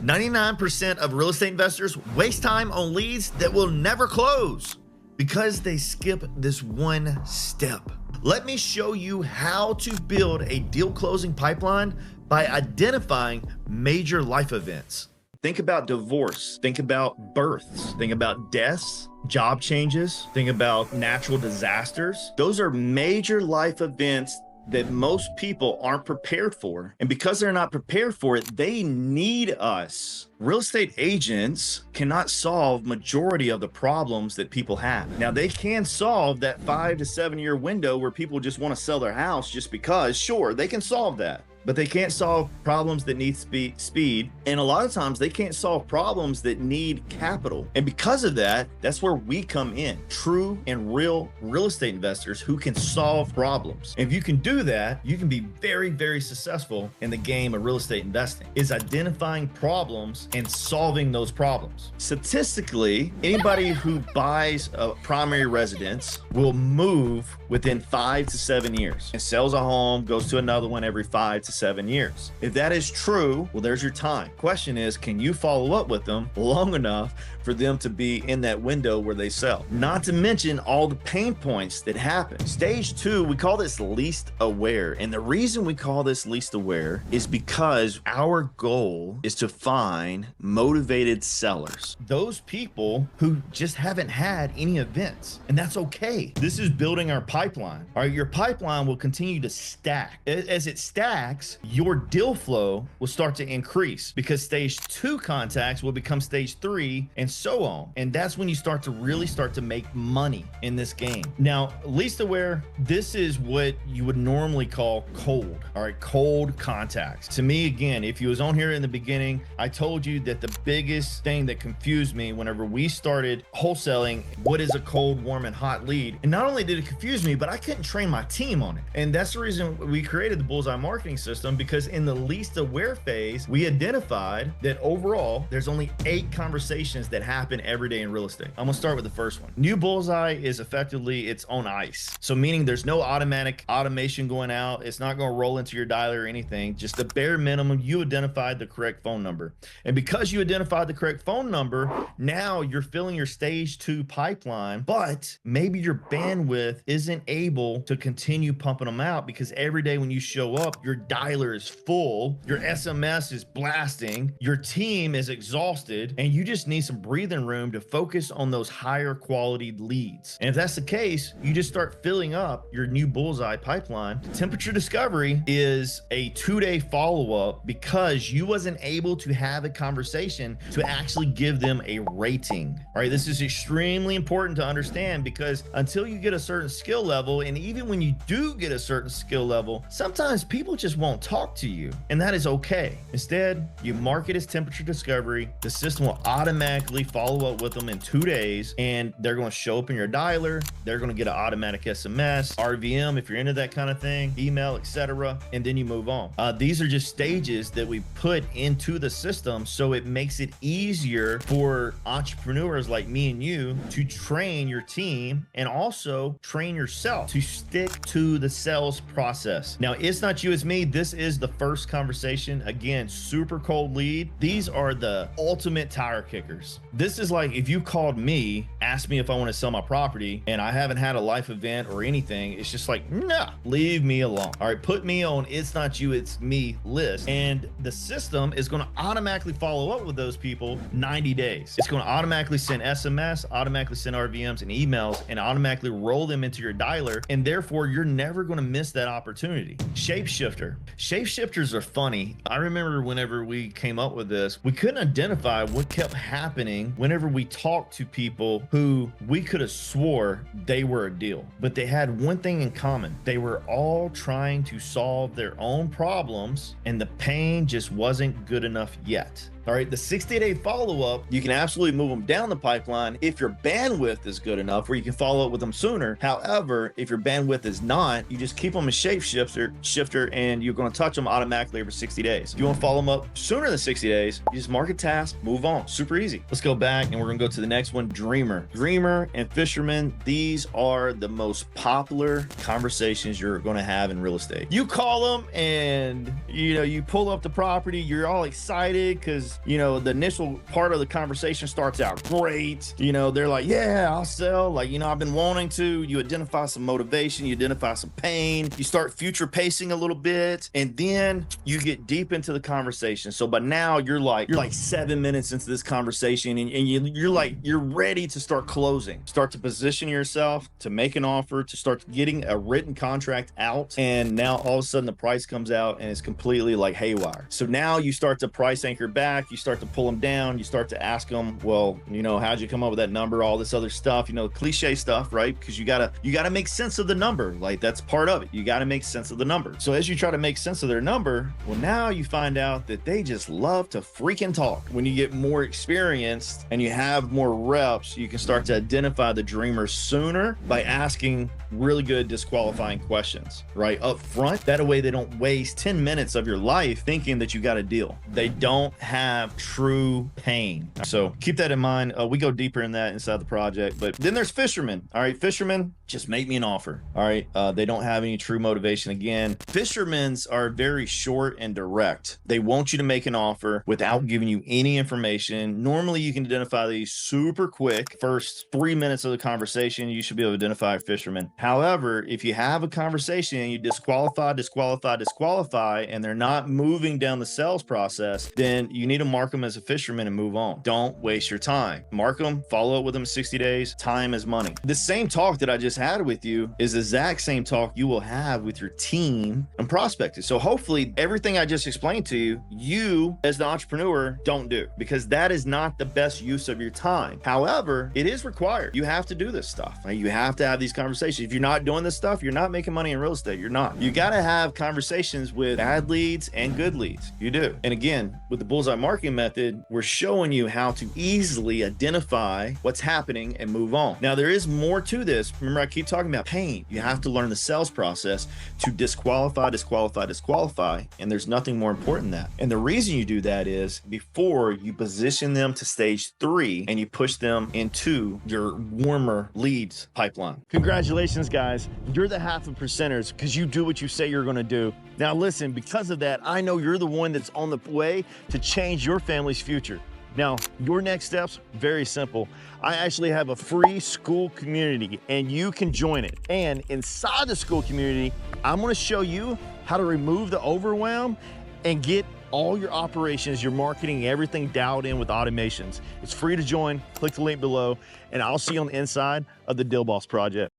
99% of real estate investors waste time on leads that will never close because they skip this one step. Let me show you how to build a deal closing pipeline by identifying major life events. Think about divorce, think about births, think about deaths, job changes, think about natural disasters. Those are major life events that most people aren't prepared for. And because they're not prepared for it, they need us. Real estate agents cannot solve majority of the problems that people have. Now, they can solve that 5 to 7 year window where people just want to sell their house just because. Sure, they can solve that. But they can't solve problems that need speed. And a lot of times they can't solve problems that need capital. And because of that, that's where we come in. True and real estate investors who can solve problems. And if you can do that, you can be very, very successful in the game of real estate investing, is identifying problems and solving those problems. Statistically, anybody who buys a primary residence will move within 5 to 7 years and sells a home, goes to another one every 5 to 7 years. If that is true, well, there's your time. Question is, can you follow up with them long enough for them to be in that window where they sell? Not to mention all the pain points that happen. Stage 2, we call this least aware. And the reason we call this least aware is because our goal is to find motivated sellers. Those people who just haven't had any events, and that's okay. This is building our pipeline. All right, your pipeline will continue to stack. As it stacks, your deal flow will start to increase because stage 2 contacts will become stage 3 and so on. And that's when you start to make money in this game. Now, least aware, this is what you would normally call cold. All right, cold contacts. To me, again, if you was on here in the beginning, I told you that the biggest thing that confused me whenever we started wholesaling, what is a cold, warm, and hot lead? And not only did it confuse me, but I couldn't train my team on it. And that's the reason we created the Bullseye Marketing System, because in the least aware phase, we identified that overall, there's only 8 conversations that happen every day in real estate. I'm gonna start with the first one. New Bullseye is effectively its own ice. So meaning there's no automatic automation going out. It's not gonna roll into your dialer or anything. Just the bare minimum, you identified the correct phone number. And because you identified the correct phone number, now you're filling your stage 2 pipeline, but maybe your bandwidth isn't able to continue pumping them out because every day when you show up, your dialer is full, your SMS is blasting, your team is exhausted, and you just need some breathing room to focus on those higher quality leads. And if that's the case, you just start filling up your new Bullseye pipeline. Temperature discovery is a 2-day follow-up because you wasn't able to have a conversation to actually give them a rating. All right, this is extremely important to understand because until you get a certain skill level, and even when you do get a certain skill level, sometimes people just won't talk to you, and that is okay. Instead, you mark it as temperature discovery. The system will automatically follow up with them in 2 days, and they're going to show up in your dialer. They're going to get an automatic SMS, RVM if you're into that kind of thing, email, etc., and then you move on. These are just stages that we put into the system so it makes it easier for entrepreneurs like me and you to train your team and also train yourself to stick to the sales process. Now, it's not you, it's me. This is the first conversation. Again, super cold lead. These are the ultimate tire kickers. This is like if you called me, asked me if I want to sell my property, and I haven't had a life event or anything. It's just like, nah, leave me alone. All right, put me on it's not you, it's me list. And the system is going to automatically follow up with those people 90 days. It's going to automatically send SMS, automatically send RVMs and emails, and automatically roll them into your dialer. And therefore, you're never going to miss that opportunity. Shapeshifter. Shapeshifters are funny. I remember whenever we came up with this, we couldn't identify what kept happening whenever we talked to people who we could have swore they were a deal, but they had one thing in common. They were all trying to solve their own problems, and the pain just wasn't good enough yet. All right, the 60-day follow-up, you can absolutely move them down the pipeline if your bandwidth is good enough where you can follow up with them sooner. However, if your bandwidth is not, you just keep them as shifter, and you're going to touch them automatically over 60 days. If you want to follow them up sooner than 60 days, you just mark a task, move on. Super easy. Let's go back and we're going to go to the next one, Dreamer. Dreamer and Fisherman, these are the most popular conversations you're going to have in real estate. You call them and you pull up the property, you're all excited because is, you know, the initial part of the conversation starts out great. You know, they're like, yeah, I'll sell. Like, you know, I've been wanting to. You identify some motivation, you identify some pain, you start future pacing a little bit, and then you get deep into the conversation. So by now you're like 7 minutes into this conversation, and you're ready to start closing, start to position yourself to make an offer, to start getting a written contract out. And now all of a sudden the price comes out and it's completely like haywire. So now you start to price anchor back, you start to pull them down, you start to ask them, well, you know, how'd you come up with that number, all this other stuff, you know, cliche stuff, right? Because you gotta make sense of the number. Like, that's part of it. You got to make sense of the number. So as you try to make sense of their number, well, now you find out that they just love to freaking talk. When you get more experienced and you have more reps, you can start to identify the dreamers sooner by asking really good disqualifying questions right up front. That way they don't waste 10 minutes of your life thinking that you got a deal. They don't have true pain. So keep that in mind. We go deeper in that inside the project. But then there's fishermen. All right, fishermen, just make me an offer. All right, they don't have any true motivation. Again, fishermen's are very short and direct. They want you to make an offer without giving you any information. Normally you can identify these super quick. First 3 minutes of the conversation, you should be able to identify a fisherman. However, if you have a conversation and you disqualify, and they're not moving down the sales process, then you need to mark them as a fisherman and move on. Don't waste your time. Mark them, follow up with them in 60 days. Time is money. The same talk that I just had with you is the exact same talk you will have with your team and prospecting. So hopefully everything I just explained to you, you as the entrepreneur don't do, because that is not the best use of your time. However, it is required. You have to do this stuff. Right? You have to have these conversations. If you're not doing this stuff, you're not making money in real estate. You're not. You got to have conversations with bad leads and good leads. You do. And again, with the bullseye marketing method, we're showing you how to easily identify what's happening and move on. Now, there is more to this. Remember, I keep talking about pain. You have to learn the sales process to disqualify, and there's nothing more important than that. And the reason you do that is before you position them to stage 3 and you push them into your warmer leads pipeline. Congratulations, guys. You're the half of percenters because you do what you say you're going to do. Now listen, because of that, I know you're the one that's on the way to change your family's future. Now, your next steps, very simple. I actually have a free school community and you can join it. And inside the school community, I'm gonna show you how to remove the overwhelm and get all your operations, your marketing, everything dialed in with automations. It's free to join. Click the link below and I'll see you on the inside of the Deal Boss Project.